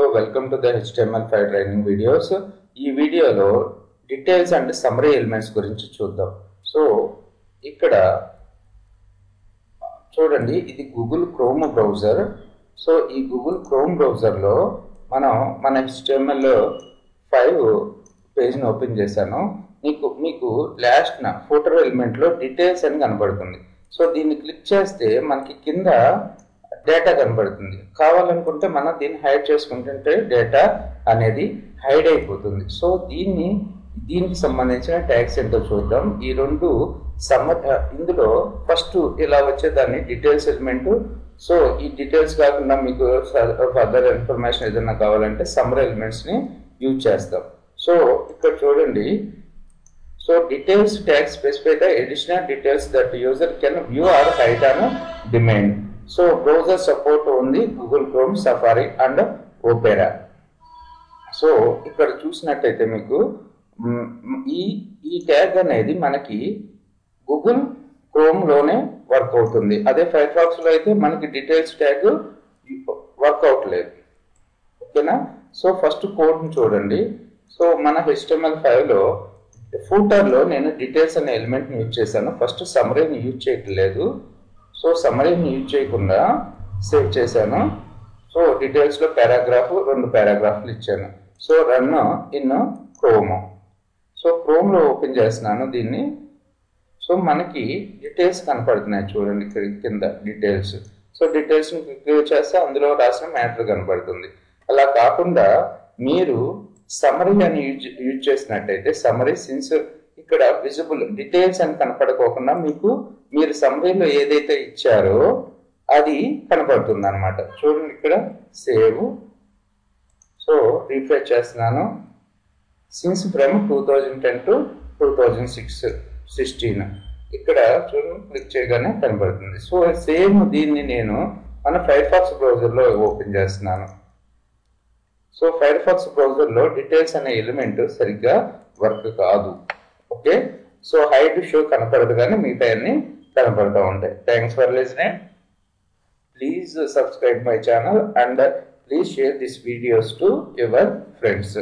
welcome to the HTML5 training videos. ఈ వీడియోలో details and summary elements గురించి చూద్దాం. సో ఇక్కడ చూడండి, ఇది గూగుల్ క్రోమ్ బ్రౌజర్. సో ఈ గూగుల్ క్రోమ్ బ్రౌజర్లో మనం మన HTML5 పేజ్ని ఓపెన్ చేశాను. మీకు లాస్ట్ ఫోటో ఎలిమెంట్లో డీటెయిల్స్ అని కనబడుతుంది. సో దీన్ని క్లిక్ చేస్తే మనకి కింద డేటా కనబడుతుంది. కావాలనుకుంటే మనం దీన్ని హైడ్ చేసుకుంటుంటే డేటా అనేది హైడ్ అయిపోతుంది. సో దీనికి సంబంధించిన ట్యాగ్స్ ఏంటో చూద్దాం. ఈ రెండు ఇందులో ఫస్ట్ ఇలా వచ్చేదాన్ని డీటెయిల్స్ ఎలిమెంట్. సో ఈ డీటెయిల్స్ కాకుండా మీకు ఫర్దర్ ఇన్ఫర్మేషన్ ఏదైనా కావాలంటే సమ్మరీ ఎలిమెంట్స్ని యూజ్ చేస్తాం. సో ఇక్కడ చూడండి, so details tag specify the additional details that user can view or hide on demand. So browser support only Google Chrome, Safari and Opera. So ఇక్కడ చూసినట్టయితే మీకు ఈ ట్యాగ్ అనేది మనకి గూగుల్ క్రోమ్లోనే వర్క్ అవుతుంది. అదే ఫైర్ ఫాక్స్లో అయితే మనకి డీటెయిల్స్ ట్యాగ్ వర్క్ అవట్లేదు. ఓకేనా? సో ఫస్ట్ కోడ్ని చూడండి. సో మన HTML5లో ఫూటర్లో నేను డీటెయిల్స్ అనే ఎలిమెంట్ని యూజ్ చేశాను. ఫస్ట్ సమ్మరీని యూజ్ చేయట్లేదు. సో సమ్మరీని యూజ్ చేయకుండా సేవ్ చేశాను. సో డీటెయిల్స్లో రెండు పారాగ్రాఫ్లు ఇచ్చాను. So run in Chrome. So క్రోమ్లో ఓపెన్ చేస్తున్నాను దీన్ని. సో మనకి డీటెయిల్స్ కనపడుతున్నాయి చూడండి ఇక్కడ కింద డీటెయిల్స్. సో డీటెయిల్స్ని క్లిక్ చేస్తే అందులో రాసిన మ్యాటర్ కనపడుతుంది. అలా కాకుండా మీరు సమ్మరీ అని యూజ్ చేసినట్టయితే సమ్మరీ సిన్స్ ఇక్కడ విజిబుల్ డీటెయిల్స్ అని కనపడకోకుండా మీరు సమ్మరీలో ఏదైతే ఇచ్చారో అది కనపడుతుంది అనమాట. చూడండి ఇక్కడ సేవ్. సో రీఫ్రెష్ చేస్తున్నాను. సిన్స్ ఫ్రమ్ 2010 to 2016 ఇక్కడ చూడండి క్లిక్ చేయగానే కనపడుతుంది. సో సేమ్ దీన్ని నేను మన ఫైర్ ఫాక్స్ బ్రౌజర్లో ఓపెన్ చేస్తున్నాను. సో ఫైర్ ఫాక్స్ బ్రౌజర్లో డీటెయిల్స్ అనే ఎలిమెంట్ సరిగ్గా వర్క్ కాదు. ఓకే, సో హైడ్ షో కనపడదు కానీ మిగతా అన్ని కనపడుతూ ఉంటాయి. Thanks for listening. Please subscribe my channel and please share this videos to your friends.